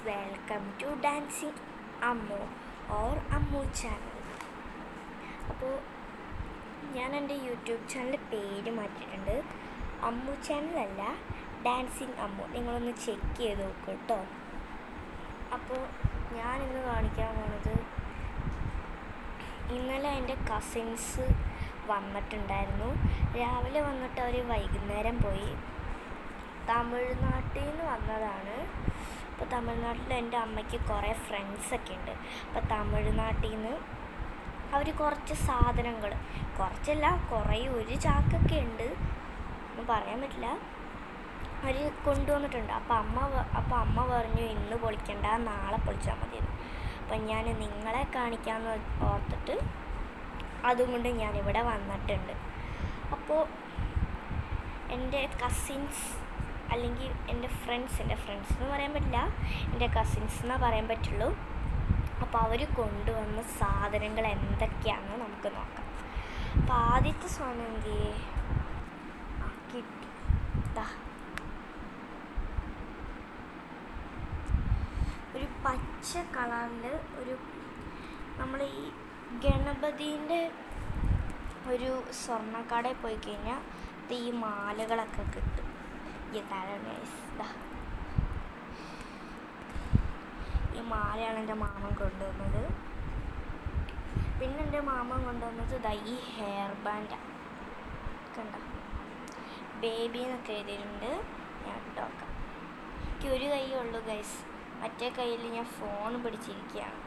Welcome to dancing Ammu or Ammu channel. അപ്പോൾ ഞാൻ എൻ്റെ യൂട്യൂബ് ചാനൽ പേര് മാറ്റിയിട്ടുണ്ട്. അമ്മു ചാനലല്ല, ഡാൻസിങ് അമ്മു. നിങ്ങളൊന്ന് ചെക്ക് ചെയ്ത് നോക്കൂ കേട്ടോ. അപ്പോൾ ഞാനിന്ന് കാണിക്കാൻ പോണത്, ഇന്നലെ എൻ്റെ കസിൻസ് വന്നിട്ടുണ്ടായിരുന്നു. രാവിലെ വന്നിട്ട് അവർ വൈകുന്നേരം പോയി. തമിഴ്നാട്ടിൽ നിന്ന് വന്നതാണ്. അപ്പോൾ തമിഴ്നാട്ടിൽ എൻ്റെ അമ്മയ്ക്ക് കുറേ ഫ്രണ്ട്സൊക്കെ ഉണ്ട്. അപ്പോൾ തമിഴ്നാട്ടിൽ നിന്ന് അവർ കുറച്ച് സാധനങ്ങൾ, കുറച്ചല്ല കുറേ, ഒരു ചാക്കൊക്കെ ഉണ്ട്, ഒന്നും പറയാൻ പറ്റില്ല, അവർ കൊണ്ടുവന്നിട്ടുണ്ട്. അപ്പോൾ അമ്മ പറഞ്ഞു ഇന്ന് പൊളിക്കണ്ട, നാളെ പൊളിച്ചാൽ മതിയെന്ന്. അപ്പം ഞാൻ നിങ്ങളെ കാണിക്കാമെന്ന് ഓർത്തിട്ട് അതുകൊണ്ട് ഞാനിവിടെ വന്നിട്ടുണ്ട്. അപ്പോൾ എൻ്റെ കസിൻസ്, അല്ലെങ്കിൽ എൻ്റെ ഫ്രണ്ട്സ് എന്ന് പറയാൻ പറ്റില്ല, എൻ്റെ കസിൻസ് എന്നേ പറയാൻ പറ്റുള്ളൂ. അപ്പോൾ അവർ കൊണ്ടുവന്ന സാധനങ്ങൾ എന്തൊക്കെയാണെന്ന് നമുക്ക് നോക്കാം. അപ്പോൾ ആദ്യത്തെ സാധനം കിട്ടി. ഒരു പച്ച കളറിൽ ഒരു, നമ്മൾ ഈ ഗണപതിൻ്റെ ഒരു സ്വർണ്ണക്കടയിൽ പോയി കഴിഞ്ഞാൽ ഈ മാലകളൊക്കെ കിട്ടും. ഈ മാലയാണ് എൻ്റെ മാമൻ കൊണ്ടുവന്നത്. പിന്നെ എൻ്റെ മാമൻ കൊണ്ടുവന്നത് ഈ ഹെയർ ബാൻഡാണ്. കണ്ട, ബേബി എന്നൊക്കെ എഴുതിയിട്ടുണ്ട്. ഞാൻ ഇട്ടോക്കാം. എനിക്ക് ഒരു കൈ ഉള്ളൂ ഗൈസ്, മറ്റേ കയ്യിൽ ഞാൻ ഫോൺ പിടിച്ചിരിക്കുകയാണ്.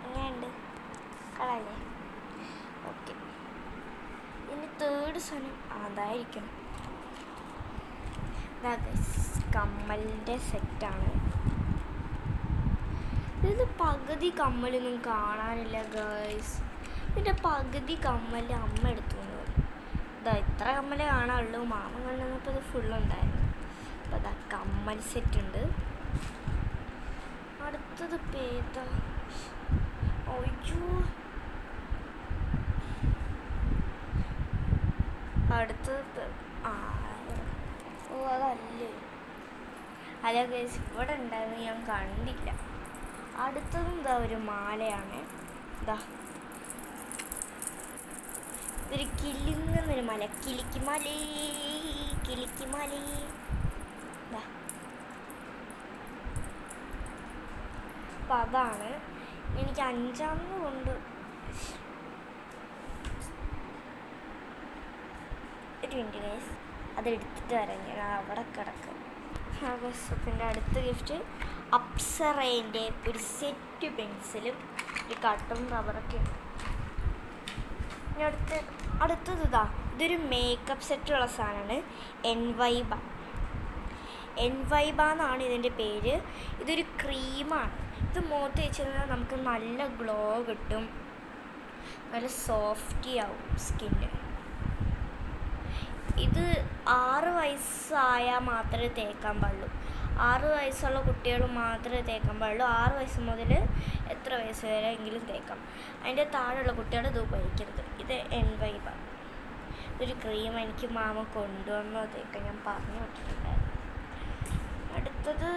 എങ്ങനെയുണ്ട്? കളല്ലേ? ഓക്കെ. ഇനി തേർഡ് സാധനം അതായിരിക്കണം. കമ്മലിൻ്റെ സെറ്റാണ് ഇത്. പകുതി കമ്മലൊന്നും കാണാനില്ല ഗൈസ്. ഇതിൻ്റെ പകുതി കമ്മൽ അമ്മ എടുത്തു കൊണ്ടുപോയി. ഇത്ര കമ്മലേ കാണാനുള്ളൂ. മാമൻ കൊണ്ടുവന്നപ്പോൾ ഇത് ഫുള്ളുണ്ടായിരുന്നു. അപ്പോൾ അതാ കമ്മൽ സെറ്റുണ്ട്. അടുത്തത് പേതാ? ഒയ്യോ, അടുത്തത് അതല്ലേ, അല്ല ഗൈസ്, ഇവിടെ ഉണ്ടായിരുന്നു, ഞാൻ കണ്ടില്ല. അടുത്തതും ഒരു മാലയാണ്. ഇതൊരു കിലുങ്ങുന്നൊരു മല, കിളിക്കുമലേ. അപ്പം അതാണ് എനിക്ക് അഞ്ചാമത് കൊണ്ട്. ഒരു മിനിറ്റ് ഗൈസ്, അതെടുത്തിട്ട് വരാം ഞാൻ. അവിടെ കിടക്കും. പിന്നെ അടുത്ത ഗിഫ്റ്റ് അപ്സറേൻ്റെ ഒരു സെറ്റ് പെൻസിലും ഒരു കട്ടും റബ്ബറൊക്കെ ഉണ്ട്. ഇനി അടുത്തത് ഇതൊരു മേക്കപ്പ് സെറ്റുള്ള സാധനമാണ്. എൻവൈബ എന്നാണ് ഇതിൻ്റെ പേര്. ഇതൊരു ക്രീമാണ്. ഇത് മുഖത്ത് വെച്ച് കഴിഞ്ഞാൽ നമുക്ക് നല്ല ഗ്ലോ കിട്ടും, നല്ല സോഫ്റ്റി ആവും സ്കിന്ന്. ഇത് 6 വയസ്സായാൽ മാത്രമേ തേക്കാൻ പാടുള്ളൂ. 6 വയസ്സുള്ള കുട്ടികൾ മാത്രമേ തേക്കാൻ പാടുള്ളൂ. 6 വയസ്സ് മുതൽ എത്ര വയസ്സ് വരെ എങ്കിലും തേക്കാം. അതിൻ്റെ താഴെയുള്ള കുട്ടികൾ ഇത് ഉപയോഗിക്കരുത്. ഇത് എൻവൈബ, ഇതൊരു ക്രീം. എനിക്ക് മാമ കൊണ്ടുവന്നോ തേക്കാൻ ഞാൻ പറഞ്ഞു വിട്ടിട്ടുണ്ടായിരുന്നു. അടുത്തത്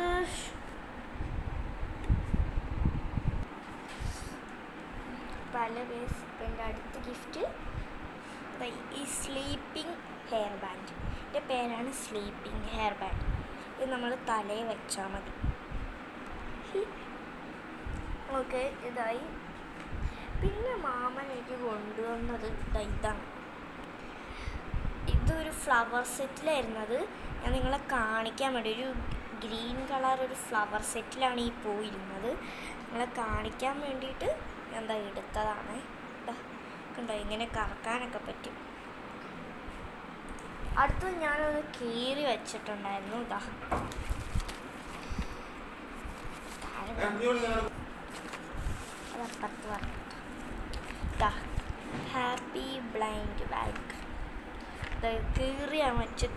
പല വേസ്. എൻ്റെ അടുത്ത ഗിഫ്റ്റ് ഈ സ്ലീപ്പിംഗ് ഹെയർ ബാൻഡ്. ഇതിൻ്റെ പേരാണ് സ്ലീപ്പിംഗ് ഹെയർ ബാൻഡ്. ഇത് നമ്മൾ തലയിൽ വെച്ചാൽ മതി. ഓക്കെ, ഇതായി. പിന്നെ മാമൻ എനിക്ക് കൊണ്ടുവന്നത് ഇതാണ്. ഇതൊരു ഫ്ലവർ സെറ്റിലായിരുന്നത്. ഞാൻ നിങ്ങളെ കാണിക്കാൻ വേണ്ടി ഒരു ഗ്രീൻ കളർ ഒരു ഫ്ലവർ സെറ്റിലാണ് ഈ പോയിരുന്നത്. നിങ്ങളെ കാണിക്കാൻ വേണ്ടിയിട്ട് എന്താ എടുത്തതാണ്. കണ്ടോ, ഇങ്ങനെ കറക്കാനൊക്കെ പറ്റും. അടുത്തത് ഞാനൊന്ന് കീറി വെച്ചിട്ടുണ്ടായിരുന്നു. അതപ്പുറത്ത് പറഞ്ഞിട്ട് ഹാപ്പി ബ്ലൈൻഡ് ബാഗ്.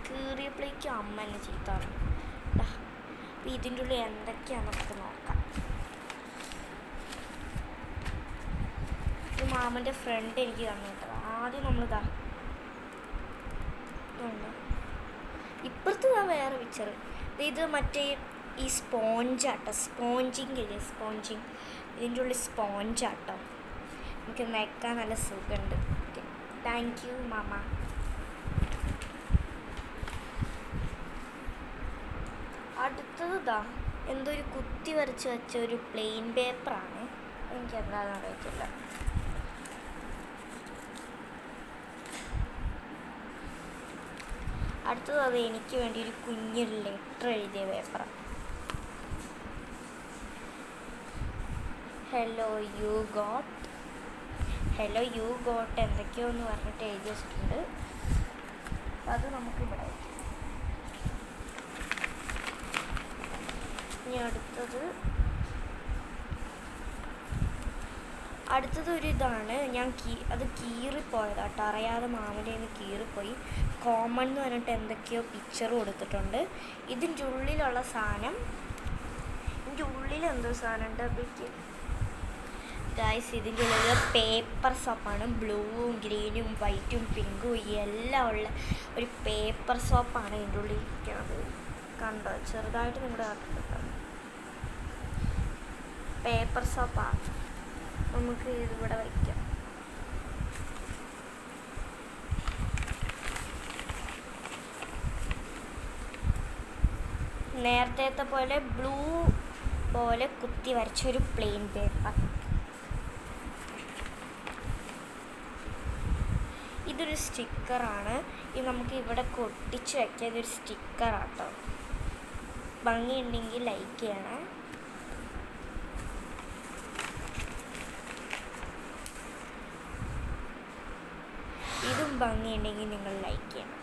കീറിയപ്പോഴേക്കും അമ്മ എന്നെ ചീത്ത പറഞ്ഞു. അപ്പോൾ ഇതിൻ്റെ ഉള്ളിൽ എന്തൊക്കെയാണെന്ന് നമുക്ക് നോക്കാം. മാമൻ്റെ ഫ്രണ്ട് എനിക്ക് തന്നു കേട്ടോ. ആദ്യം നമ്മളിതാ ഇതുണ്ട്. ഇപ്പുറത്ത് വേറെ പിക്ചർ. ഇത് മറ്റേ ഈ സ്പോഞ്ചാട്ടോ, സ്പോഞ്ചിങ് ഇല്ലേ, സ്പോഞ്ചിങ്. ഇതിൻ്റെ ഉള്ളിൽ സ്പോഞ്ചാട്ടോ. എനിക്ക് നയ്ക്കാൻ നല്ല സുഖമുണ്ട്. Thank you mama. അടുത്തത് എന്തോ ഒരു കുത്തി വരച്ച് വെച്ച ഒരു പ്ലെയിൻ പേപ്പറാണ്. എനിക്കെന്താണെന്ന് അറിയത്തില്ല. അടുത്തത് എനിക്ക് വേണ്ടി ഒരു കുഞ്ഞൊരു ലെറ്റർ എഴുതിയ പേപ്പറാണ്. ഹലോ യു ഗോട്ട് എന്തൊക്കെയോ എന്ന് പറഞ്ഞിട്ട് എഴുതി വെച്ചിട്ടുണ്ട്. അത് നമുക്കിവിടെ വയ്ക്കാം. ഇനി അടുത്തത് ഒരു ഇതാണ്. അത് കീറിപ്പോയതാട്ടോ, അറിയാതെ മാമൻ്റെ നിന്ന് കീറിപ്പോയി. കോമൺ എന്ന് പറഞ്ഞിട്ട് എന്തൊക്കെയോ പിക്ചർ കൊടുത്തിട്ടുണ്ട്. ഇതിൻ്റെ ഉള്ളിലുള്ള സാധനം, ഇതിൻ്റെ ഉള്ളിൽ എന്തോ സാധനം ഉണ്ട്. അപ്പോഴേക്ക് ഗായ്സ്, ഇതിൻ്റെ ഉള്ളിൽ പേപ്പർ സോപ്പാണ്. ബ്ലൂവും ഗ്രീനും വൈറ്റും പിങ്കും എല്ലാം ഉള്ള ഒരു പേപ്പർ സോപ്പാണ് ഇതിൻ്റെ ഉള്ളിൽ ഇരിക്കുന്നത്. കണ്ടോ, ചെറുതായിട്ട് നിങ്ങളുടെ കണ്ടിട്ടുണ്ടോ? പേപ്പർ സോപ്പാണ്. നമുക്ക് ഇതിവിടെ വയ്ക്കാം. നേരത്തെ പോലെ ബ്ലൂ പോലെ കുത്തി വരച്ചൊരു പ്ലെയിൻ പേപ്പർ. ഇതൊരു സ്റ്റിക്കറാണ്. ഇത് നമുക്ക് ഇവിടെ ഒട്ടിച്ച് വയ്ക്കാം. ഇതൊരു സ്റ്റിക്കറാട്ടോ. ഭംഗിയുണ്ടെങ്കിൽ ലൈക്ക് ചെയ്യണേ. ഇതും ഭംഗിയുണ്ടെങ്കിൽ നിങ്ങൾ ലൈക്ക് ചെയ്യണം.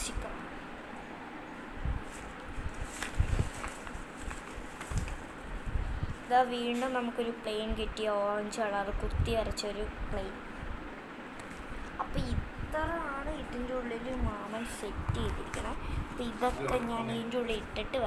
സ്റ്റിക്കർ. ഇതാ വീണ്ടും നമുക്കൊരു പ്ലെയിൻ കിട്ടിയ ഓറഞ്ച് കളർ കുത്തി വരച്ചൊരു പ്ലെയിൻ. അപ്പോൾ ഇത്രയാണ് ഇതിൻ്റെ ഉള്ളിൽ മാമൻ സെറ്റ് ചെയ്തിരിക്കണം. അപ്പോൾ ഇതൊക്കെ ഞാൻ ഇതിൻ്റെ ഉള്ളിൽ ഇട്ടിട്ട്